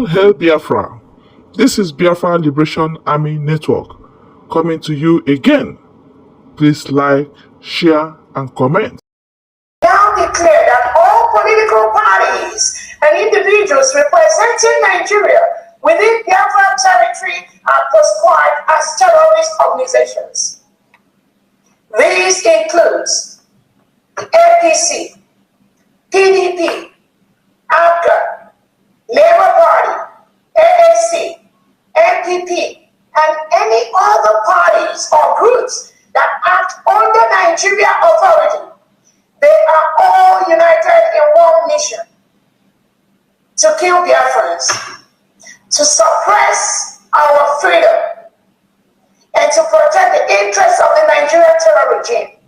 All Hail Biafra! This is Biafra Liberation Army Network coming to you again. Please like, share, and comment. Now declare that all political parties and individuals representing Nigeria within Biafra territory are proscribed as terrorist organizations. These includes the APC, PDP, APGA, Labour Party, AAC, NPP, and any other parties or groups that act under Nigeria authority. They are all united in one mission: to kill Biafrans, to suppress our freedom, and to protect the interests of the Nigerian terror regime.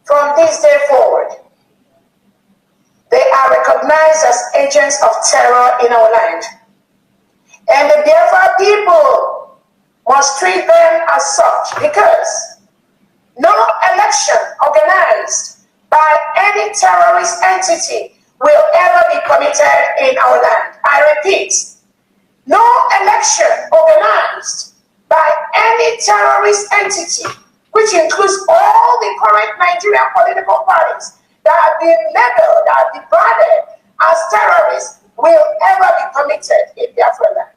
From this day forward, they are recognized as agents of terror in our land. And the Biafra people must treat them as such, because no election organized by any terrorist entity will ever be permitted in our land. I repeat, no election organized by any terrorist entity, which includes all the current Nigerian political parties that have been labeled, that have been branded as terrorists, will ever be permitted in Biafra land.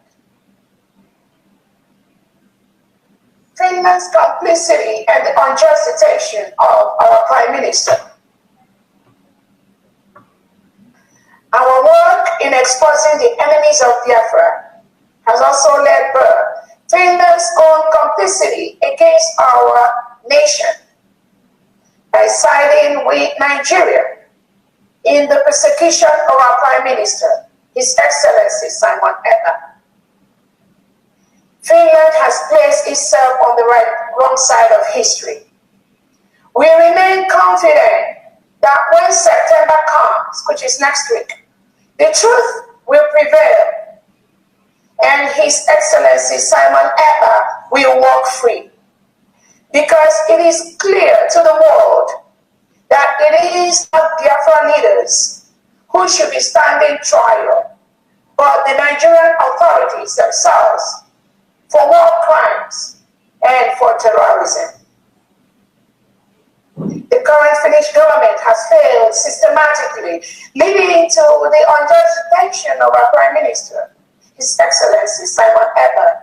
Finland's complicity and the unjust detention of our Prime Minister. Our work in exposing the enemies of Biafra has also led birth Finland's own complicity against our nation by siding with Nigeria in the persecution of our Prime Minister, His Excellency Simon Ekpa. Finland has placed itself on the wrong side of history. We remain confident that when September comes, which is next week, the truth will prevail and His Excellency Simon Ekpa will walk free. Because it is clear to the world that it is not Biafra leaders who should be standing trial, but the Nigerian authorities themselves, for war crimes and for terrorism. The current Finnish government has failed systematically, leading to the unjust detention of our Prime Minister, His Excellency Simon Ekpa.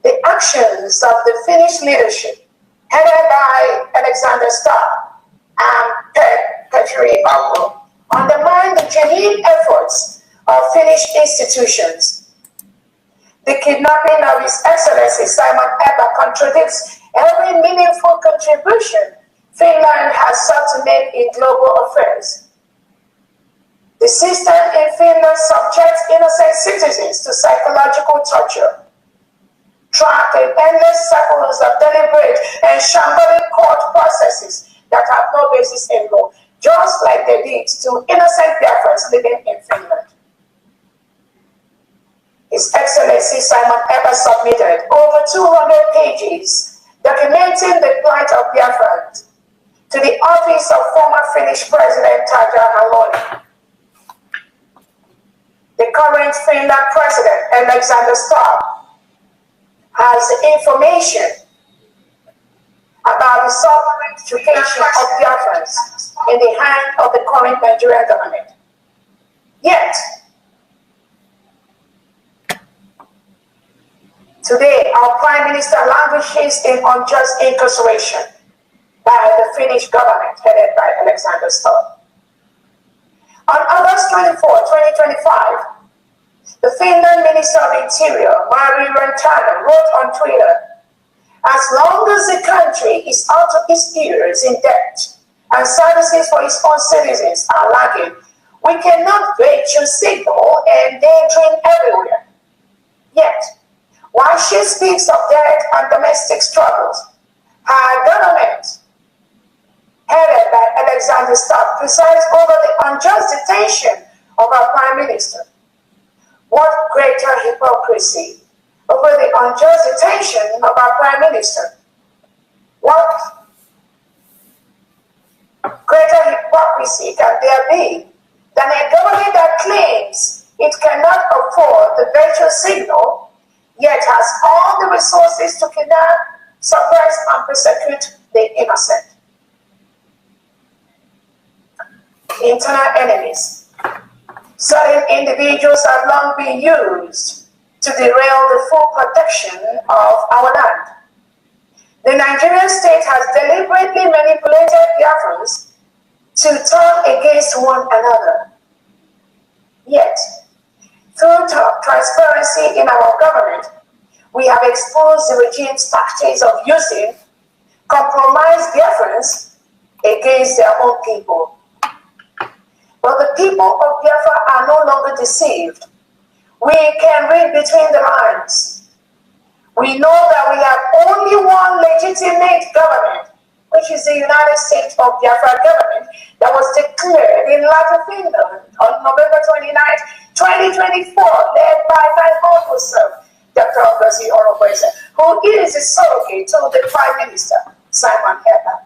The actions of the Finnish leadership, headed by Alexander Stubb and Petteri Orpo, undermine the genuine efforts of Finnish institutions. The kidnapping of His Excellency Simon Ekpa contradicts every meaningful contribution Finland has sought to make in global affairs. The system in Finland subjects innocent citizens to psychological torture, trapped in endless cycles of deliberate and shambolic court processes that have no basis in law, just like they did to innocent Biafrans living in Finland. His Excellency Simon Ekpa submitted over 200 pages documenting the plight of Biafrans to the office of former Finnish President Tarja Halonen. The current Finland President, Alexander Stubb, has information about the sovereign education of Biafrans in the hand of the current Nigerian government. Yet, today, our Prime Minister languishes in unjust incarceration by the Finnish government headed by Alexander Stubb. On August 24, 2025, the Finland Minister of Interior, Mari Rantanen, wrote on Twitter, "As long as the country is out of its ears in debt and services for its own citizens are lagging, we cannot virtue signal and daydream everywhere. Yet, while she speaks of debt and domestic struggles, her government, headed by Alexander Stubb, presides over the unjust detention of our Prime Minister. What greater hypocrisy over the unjust detention of our Prime Minister? What greater hypocrisy can there be than a government that claims It cannot afford the virtue signal, yet has all the resources to kidnap, suppress, and persecute the innocent. Internal enemies. Certain individuals have long been used to derail the full protection of our land. The Nigerian state has deliberately manipulated Biafrans to turn against one another. Yet, through transparency in our government, we have exposed the regime's tactics of using compromised Biafrans against their own people. But the people of Biafra are no longer deceived. We can read between the lines. We know that we have only one legitimate government, which is the United States of Biafra government that was declared in Latin Finland on November 29, 2024, led by my humble self, Dr. Ngozi Orabueze, who is a surrogate to the Prime Minister, Simon Ekpa.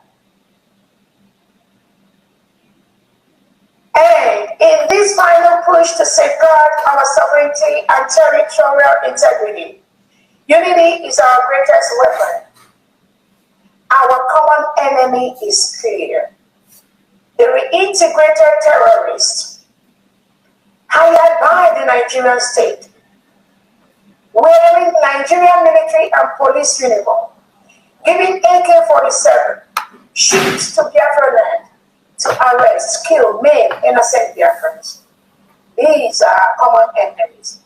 And in this final push to safeguard our sovereignty and territorial integrity, unity is our greatest weapon. Our common enemy is clear. The reintegrated terrorists hired by the Nigerian state, wearing Nigerian military and police uniform, giving AK-47, shipped to Biafra land to arrest, kill, maim innocent Biafrans. These are common enemies.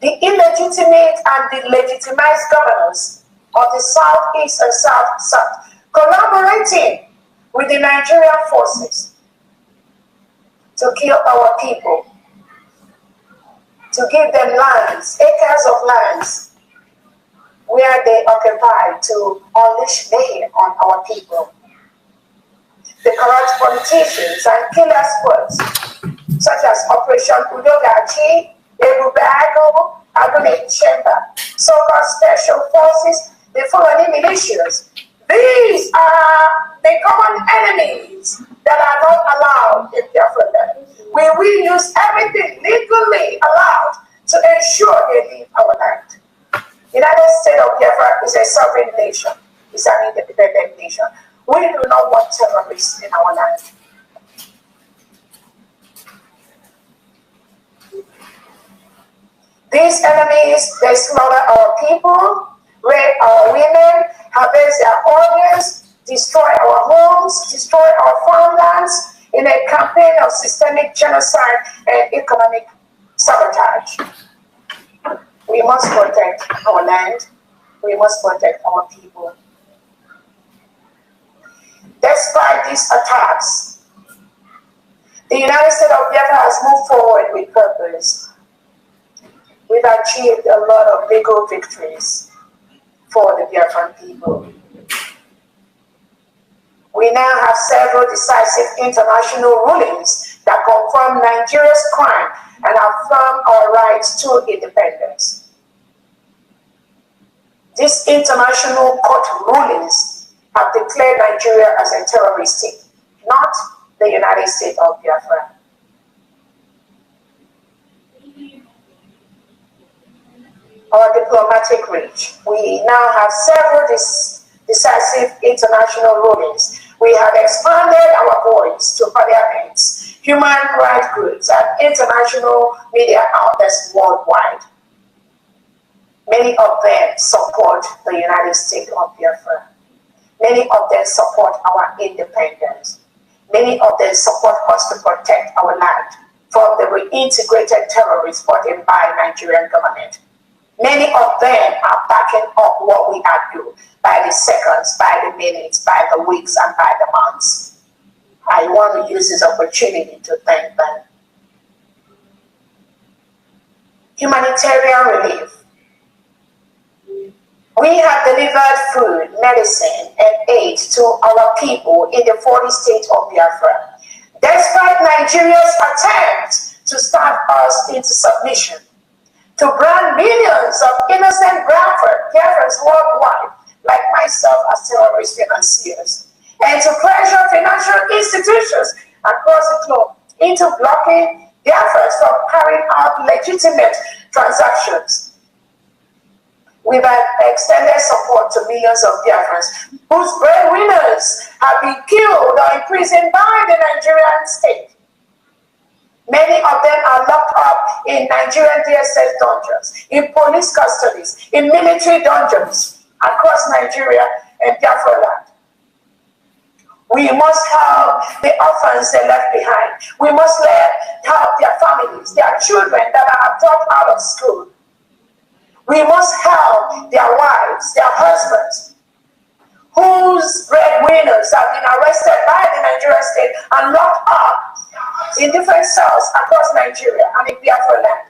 The illegitimate and the legitimized governors of the Southeast and South collaborating with the Nigerian forces to kill our people, to give them lands, acres of lands, where they occupy to unleash mayhem on our people. The corrupt politicians and killer squads, such as Operation Udogachi, Ebubago, Agune Chamber, so-called special forces, the Fulani militias. These are the common enemies that are not allowed in Biafra land. We will use everything legally allowed to ensure they leave our land. The United States of Biafra is a sovereign nation. It's an independent nation. We do not want terrorists in our land. These enemies, they slaughter our people, rape our women, harvest their organs, destroy our homes, destroy our farmlands in a campaign of systemic genocide and economic sabotage. We must protect our land. We must protect our people. Despite these attacks, the United States of Biafra has moved forward with purpose. We've achieved a lot of legal victories for the Biafran people. We now have several decisive international rulings that confirm Nigeria's crime and affirm our rights to independence. These international court rulings have declared Nigeria as a terrorist state, not the United States of Biafra. Our diplomatic reach. We now have several decisive international rulings. We have expanded our voice to parliaments, human rights groups, and international media outlets worldwide. Many of them support the United States of Biafra. Many of them support our independence. Many of them support us to protect our land from the reintegrated terrorists brought in by Nigerian government. Many of them are backing up what we are doing by the seconds, by the minutes, by the weeks, and by the months. I want to use this opportunity to thank them. Humanitarian relief. We have delivered food, medicine, and aid to our people in the 40 states of Biafra, despite Nigeria's attempt to starve us into submission, to brand millions of innocent Biafrans worldwide, like myself, as terrorist financiers, and to pressure financial institutions across the globe into blocking Biafrans from carrying out legitimate transactions. We've had extended support to millions of Biafrans whose breadwinners have been killed or imprisoned by the Nigerian state. Many of them are locked up in Nigerian DSS dungeons, in police custodies, in military dungeons across Nigeria and Biafra land. We must help the orphans they left behind. We must help their families, their children that are dropped out of school. We must help their wives, their husbands, whose breadwinners have been arrested by the Nigerian state and locked up in different cells across Nigeria and in Biafra land.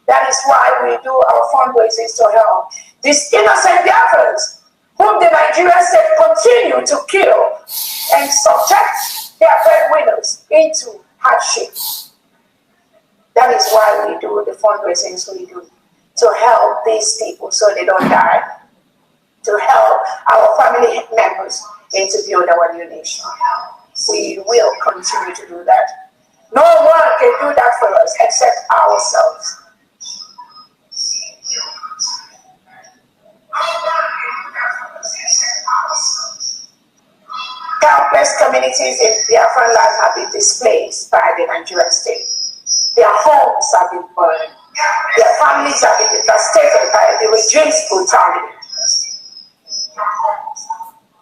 That is why we do our fundraisers to help these innocent Biafrans whom the Nigerian state continue to kill and subject their breadwinners into hardship. That is why we do the fundraisings we do, to help these people so they don't die, to help our family members and to build our new nation. We will continue to do that. No one can do that for us except ourselves. Countless communities in Biafran land have been displaced by the Nigerian state. Their homes have been burned. Their families have been devastated by the regime's brutality.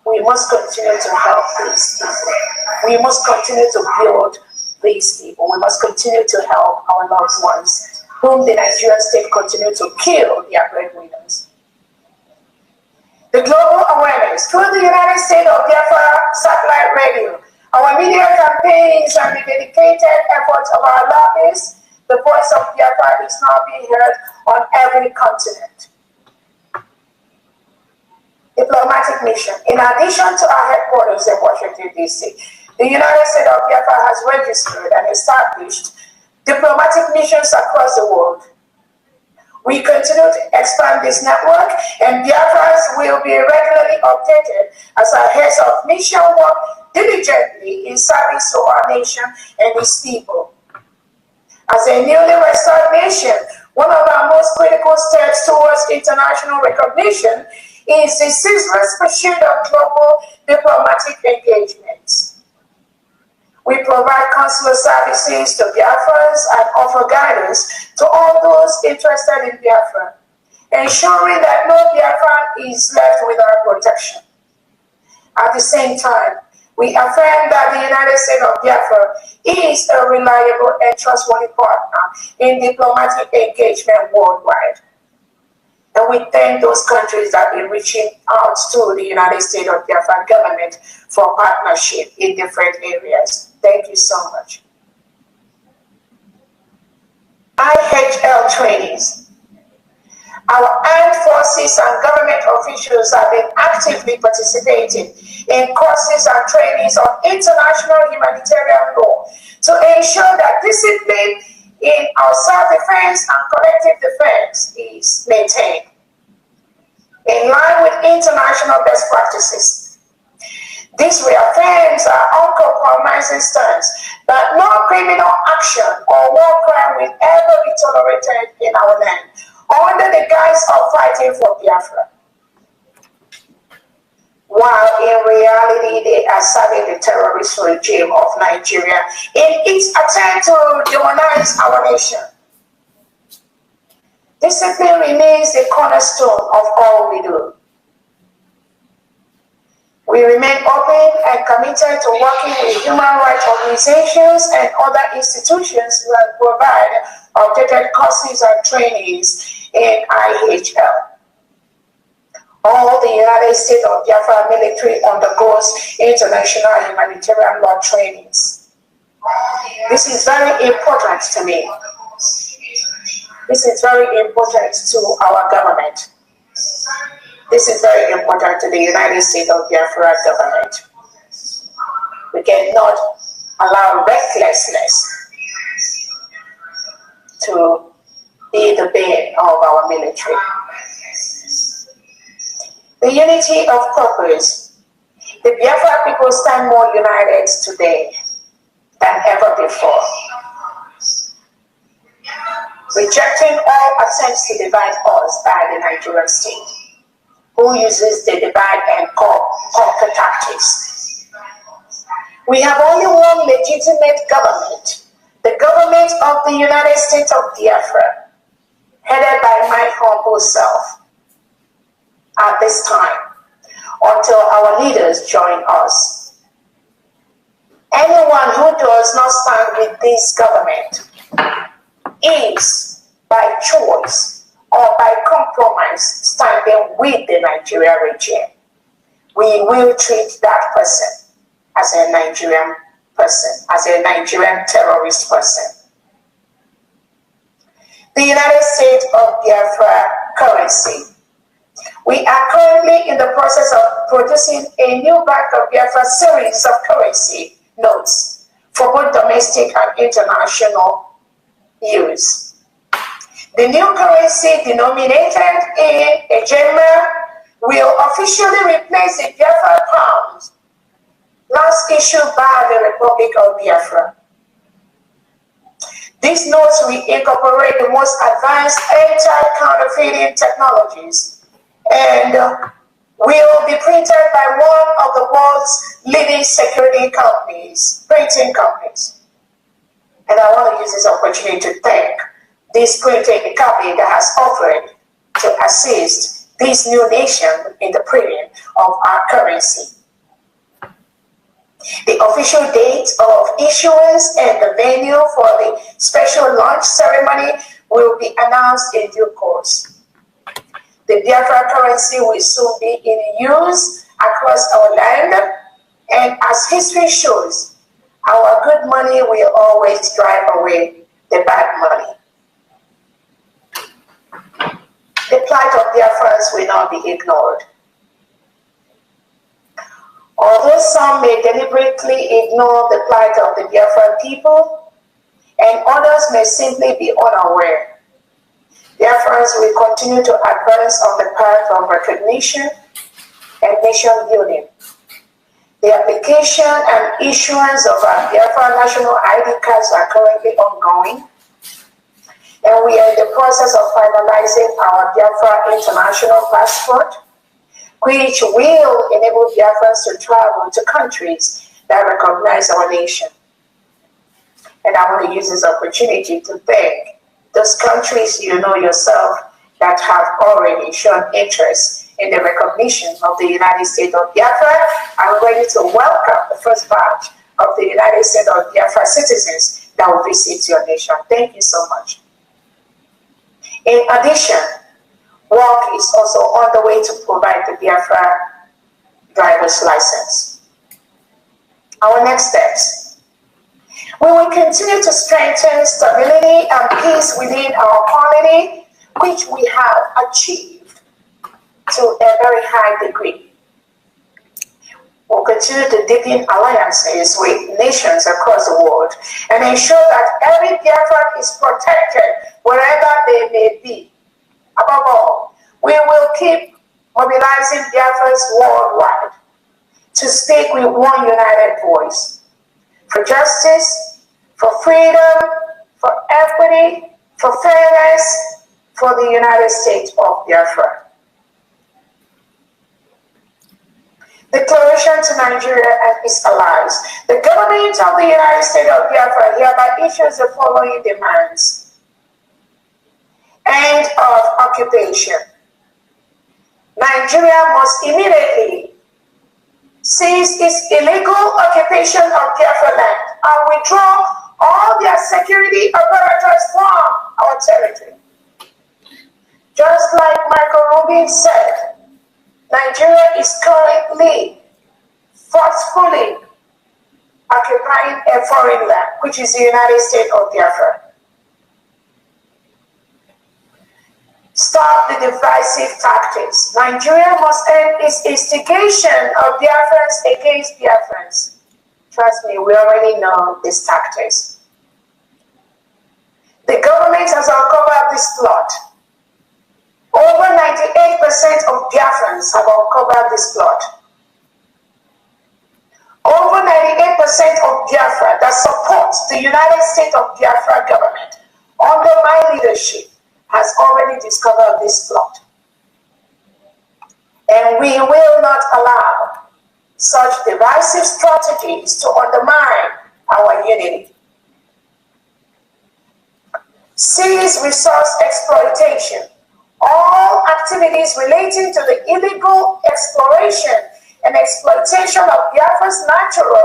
We must continue to help these people. We must continue to build these people. We must continue to help our loved ones, whom the Nigerian state continue to kill their breadwinners. The global awareness through the United States of Biafra satellite radio, our media campaigns, and the dedicated efforts of our lobbyists, the voice of Biafra is now being heard on every continent. Diplomatic mission. In addition to our headquarters in Washington, D.C., the United States of Biafra has registered and established diplomatic missions across the world. We continue to expand this network, and Biafrans will be regularly updated as our heads of mission work diligently in service to our nation and its people. As a newly restored nation, one of our most critical steps towards international recognition is the ceaseless pursuit of global diplomatic engagements. We provide consular services to Biafrans and offer guidance to all those interested in Biafra, ensuring that no Biafran is left without protection. At the same time, we affirm that the United States of Biafra is a reliable and trustworthy partner in diplomatic engagement worldwide. And we thank those countries that have been reaching out to the United States of Biafra government for partnership in different areas. Thank you so much. IHL trainings. Our armed forces and government officials have been actively participating in courses and trainings on international humanitarian law to ensure that discipline in our self-defense and collective defense is maintained in line with international best practices. This reaffirms our uncompromising stance that no criminal action or war crime will ever be tolerated in our land under the guise of fighting for Biafra, while in reality they are serving the terrorist regime of Nigeria in its attempt to demonize our nation. Discipline remains the cornerstone of all we do. We remain open and committed to working with human rights organizations and other institutions that provide updated courses and trainings in IHL. All the United States of Biafra military undergoes international humanitarian law trainings. This is very important to me. This is very important to our government. This is very important to the United States of Biafra government. We cannot allow recklessness to be the bane of our military. The unity of purpose. The Biafra people stand more united today than ever before. rejecting all attempts to divide us by the Nigerian state, who uses the divide and conquer tactics. We have only one legitimate government, the government of the United States of Biafra, headed by my humble self at this time, until our leaders join us. Anyone who does not stand with this government is, by choice or by compromise, standing with the Nigerian regime. We will treat that person as a Nigerian person, as a Nigerian terrorist person. The United States of Biafra currency. We are currently in the process of producing a new Bank of Biafra series of currency notes for both domestic and international use. The new currency, denominated in Ejema, will officially replace the Biafra pound, last issued by the Republic of Biafra. These notes will incorporate the most advanced anti-counterfeiting technologies and will be printed by one of the world's leading security companies, printing companies. And I want to use this opportunity to thank this printing company that has offered to assist this new nation in the printing of our currency. The official date of issuance and the venue for the special launch ceremony will be announced in due course. The Biafra currency will soon be in use across our land, and as history shows, our good money will always drive away the bad money. The plight of Biafrans will not be ignored. Although some may deliberately ignore the plight of the Biafran people, and others may simply be unaware, Biafrans will continue to advance on the path of recognition and nation building. The application and issuance of our Biafra national ID cards are currently ongoing, and we are in the process of finalizing our Biafra international passport, which will enable Biafrans to travel to countries that recognize our nation. And I want to use this opportunity to thank those countries you know yourself that have already shown interest in the recognition of the United States of Biafra. I'm ready to welcome the first batch of the United States of Biafra citizens that will visit your nation. Thank you so much. In addition, work is also on the way to provide the Biafra driver's license. Our next steps. We will continue to strengthen stability and peace within our colony, which we have achieved to a very high degree. We'll continue to deepen alliances with nations across the world and ensure that every Biafran is protected wherever they may be. Above all, we will keep mobilizing Biafrans worldwide to speak with one united voice for justice, for freedom, for equity, for fairness, for the United States of Biafra. Declaration to Nigeria and its allies. The government of the United States of Biafra hereby issues the following demands. End of occupation. Nigeria must immediately cease its illegal occupation of Biafra land and withdraw all their security apparatus from our territory. Just like Michael Rubin said, Nigeria is currently forcefully occupying a foreign land, which is the United States of Biafra. Stop the divisive tactics. Nigeria must end its instigation of Biafrans against Biafrans. Trust me, we already know these tactics. The government has uncovered this plot. Over 98% of Biafrans have uncovered this plot. Over 98% of Biafra that supports the United States of Biafra government under my leadership has already discovered this plot. And we will not allow such divisive strategies to undermine our unity. Cease resource exploitation. All activities relating to the illegal exploration and exploitation of Biafra's natural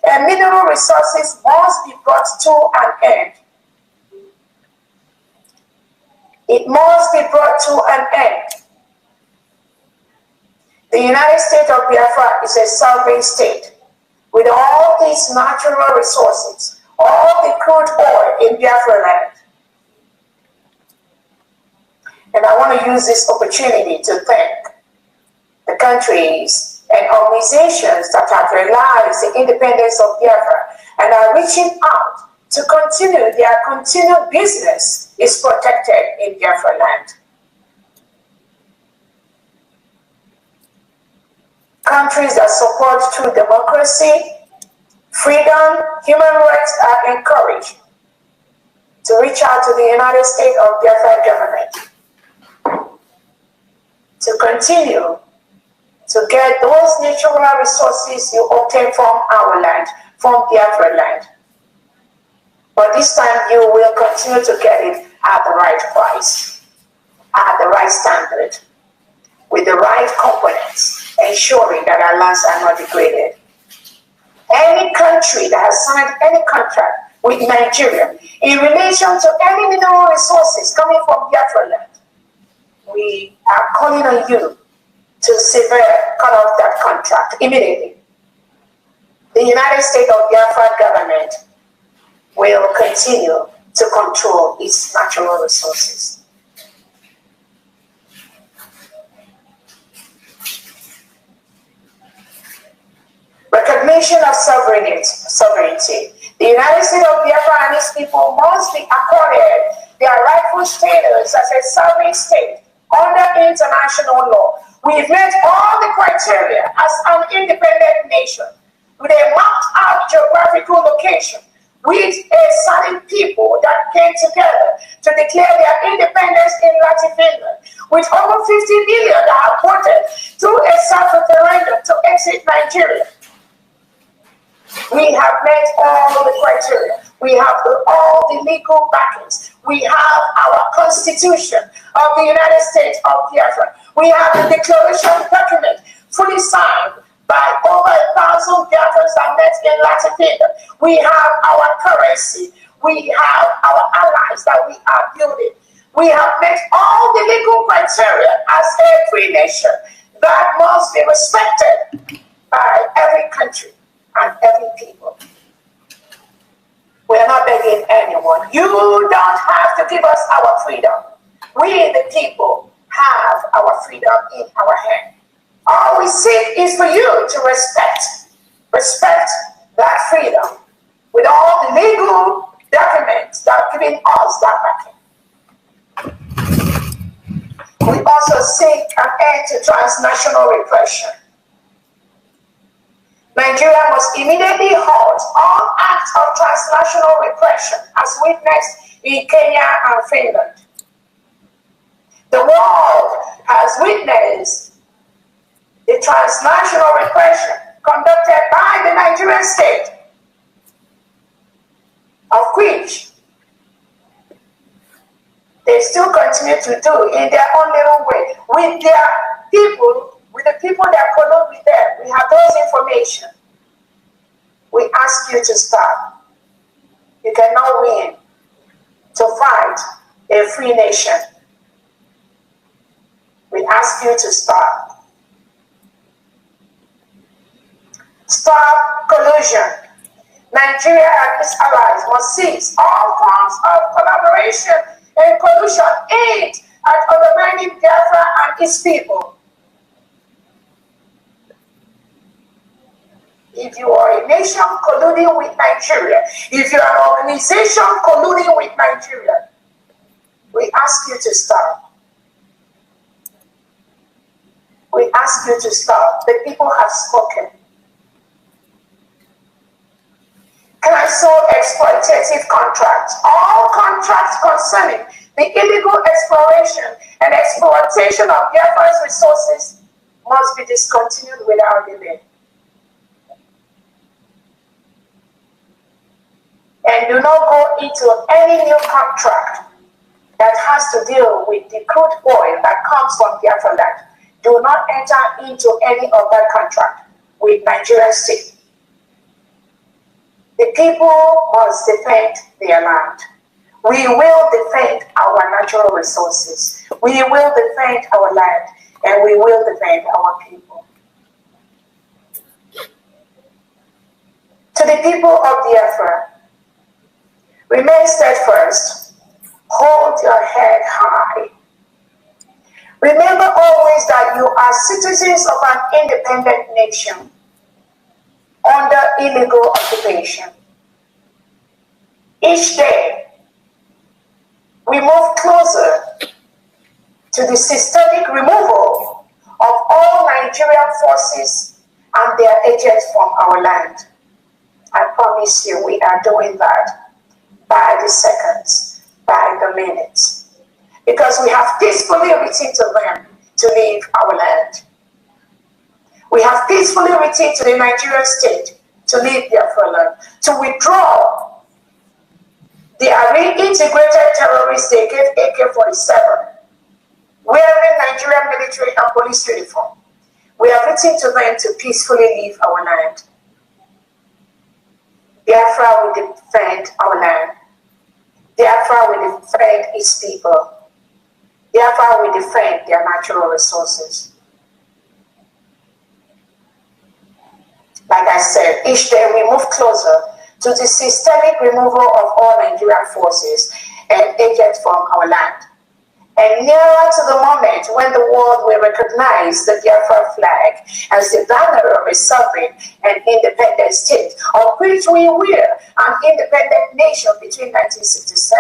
and mineral resources must be brought to an end. It must be brought to an end. The United States of Biafra is a sovereign state with all its natural resources, all the crude oil in Biafra land. And I want to use this opportunity to thank the countries and organizations that have realized the independence of Biafra and are reaching out to continue their continued business is protected in Biafra land. Countries that support true democracy, freedom, human rights are encouraged to reach out to the United States of Biafra government to continue to get those natural resources you obtain from our land, from Biafra land. But this time you will continue to get it at the right price, at the right standard, with the right components, ensuring that our lands are not degraded. Any country that has signed any contract with Nigeria in relation to any mineral resources coming from Biafra land, we are calling on you to cut off that contract immediately. The United States of Biafra government will continue to control its natural resources. Recognition of sovereignty. The United States of Biafra and its people must be accorded their rightful status as a sovereign state under international law. We've met all the criteria as an independent nation with a mapped out geographical location with a certain people that came together to declare their independence in Latin Finland, with over 50 million that have voted through a self-referendum to exit Nigeria. We have met all the criteria. We have all the legal backings. We have our Constitution of the United States of Biafra. We have the declaration document fully signed by over 1,000 Biafrans that met in Latin Kingdom. We have our currency. We have our allies that we are building. We have met all the legal criteria as a free nation that must be respected by every country and every people. We are not begging anyone. You don't have to give us our freedom. We, the people, have our freedom in our hand. All we seek is for you to respect that freedom with all the legal documents that are giving us that backing. We also seek an end to transnational repression. Nigeria must immediately halt all acts of transnational repression as witnessed in Kenya and Finland. The world has witnessed the transnational repression conducted by the Nigerian state, of which they still continue to do in their own little way with their people, with the people that collude with them. We have those information. We ask you to stop. You cannot win to fight a free nation. We ask you to stop. Stop collusion. Nigeria and its allies must cease all forms of collaboration and collusion aimed at undermining Biafra and its people. If you are a nation colluding with Nigeria, if you are an organization colluding with Nigeria, we ask you to stop. We ask you to stop. The people have spoken. cancel exploitative contracts. All contracts concerning the illegal exploration and exploitation of Biafra's resources must be discontinued without delay. And do not go into any new contract that has to deal with the crude oil that comes from Biafra land. Do not enter into any of that contract with Nigerian state. The people must defend their land. We will defend our natural resources. We will defend our land, and we will defend our people. To the people of Biafra, remain steadfast. Hold your head high. Remember always that you are citizens of an independent nation under illegal occupation. Each day, we move closer to the systemic removal of all Nigerian forces and their agents from our land. I promise you we are doing that by the seconds, by the minutes, because we have peacefully written to them to leave our land. We have peacefully written to the Nigerian state to leave Biafra land, to withdraw. They are reintegrated terrorists. They gave AK-47, wearing Nigerian military and police uniform. We have written to them to peacefully leave our land. Biafra will defend our land. Biafra will defend its people. Biafra will defend their natural resources. Like I said, each day we move closer to the systemic removal of all Nigerian forces and agents from our land. And nearer to the moment when the world will recognize the Biafra flag as the banner of a sovereign and independent state, of which we were an independent nation between 1967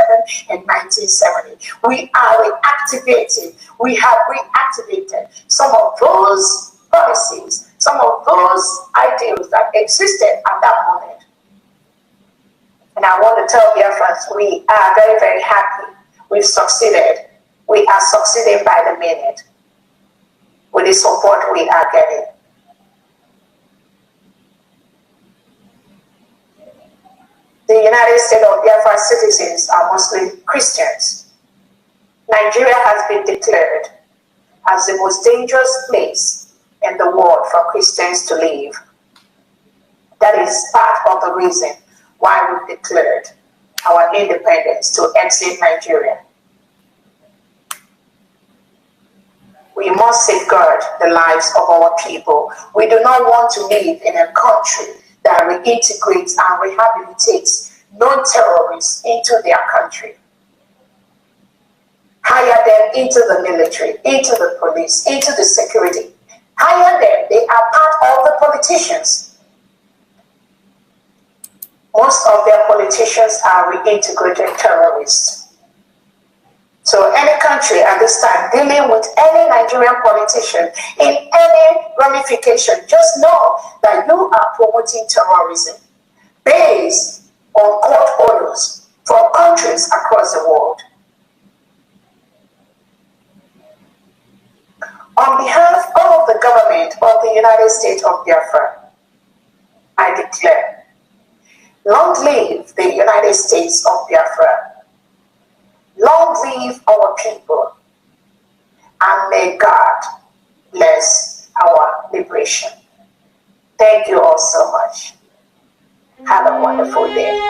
and 1970. We are reactivating, we have reactivated some of those policies, some of those ideals that existed at that moment. And I want to tell Biafrans, we are very, very happy. We've succeeded. We are succeeding by the minute with the support we are getting. The United States of Biafra citizens are mostly Christians. Nigeria has been declared as the most dangerous place in the world for Christians to live. That is part of the reason why we've declared our independence to exit Nigeria. We must safeguard the lives of our people. We do not want to live in a country that reintegrates and rehabilitates non-terrorists into their country. Hire them into the military, into the police, into the security. Hire them. They are part of the politicians. Most of their politicians are reintegrated terrorists. So any country at this time dealing with any Nigerian politician in any ramification, just know that you are promoting terrorism based on court orders from countries across the world. On behalf of the government of the United States of Biafra, I declare, long live the United States of Biafra. Long live our people, and may God bless our liberation. Thank you all so much. Have a wonderful day.